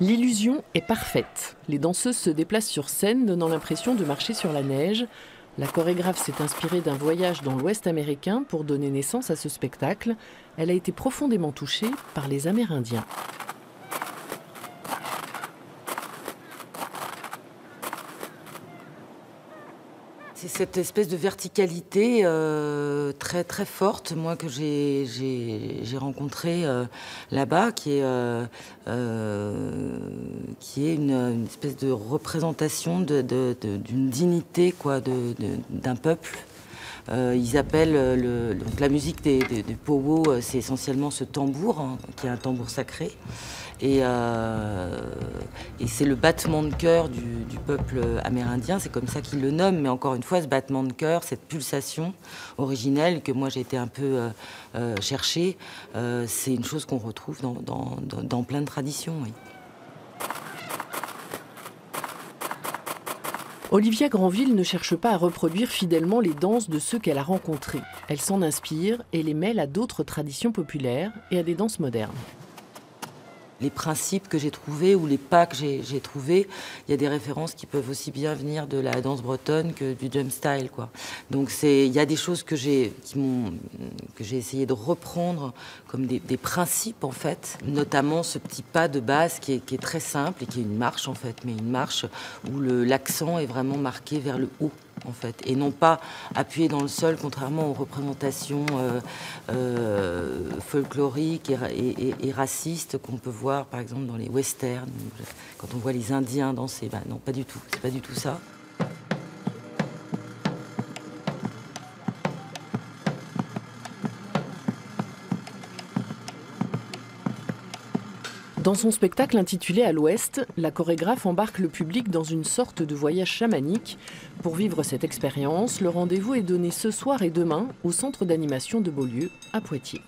L'illusion est parfaite. Les danseuses se déplacent sur scène, donnant l'impression de marcher sur la neige. La chorégraphe s'est inspirée d'un voyage dans l'Ouest américain pour donner naissance à ce spectacle. Elle a été profondément touchée par les Amérindiens. C'est cette espèce de verticalité très très forte, moi, que j'ai rencontrée là-bas, qui est une espèce de représentation d'une dignité, quoi, d'un peuple. Ils appellent donc la musique des powwows, c'est essentiellement ce tambour, hein, qui est un tambour sacré. Et c'est le battement de cœur du peuple amérindien, c'est comme ça qu'ils le nomment. Mais encore une fois, ce battement de cœur, cette pulsation originelle que moi j'ai été un peu chercher, c'est une chose qu'on retrouve dans plein de traditions. Oui. Olivia Granville ne cherche pas à reproduire fidèlement les danses de ceux qu'elle a rencontrés. Elle s'en inspire et les mêle à d'autres traditions populaires et à des danses modernes. Les principes que j'ai trouvés ou les pas que j'ai trouvés, il y a des références qui peuvent aussi bien venir de la danse bretonne que du jump style, quoi. Donc il y a des choses que j'ai essayé de reprendre comme des principes, en fait, notamment ce petit pas de base qui est très simple et qui est une marche, en fait, mais une marche où l'accent est vraiment marqué vers le haut, en fait, et non pas appuyé dans le sol, contrairement aux représentations folkloriques et racistes qu'on peut voir, par exemple, dans les westerns, quand on voit les Indiens danser. Ben non, pas du tout, c'est pas du tout ça. Dans son spectacle intitulé À l'Ouest, la chorégraphe embarque le public dans une sorte de voyage chamanique. Pour vivre cette expérience, le rendez-vous est donné ce soir et demain au centre d'animation de Beaulieu, à Poitiers.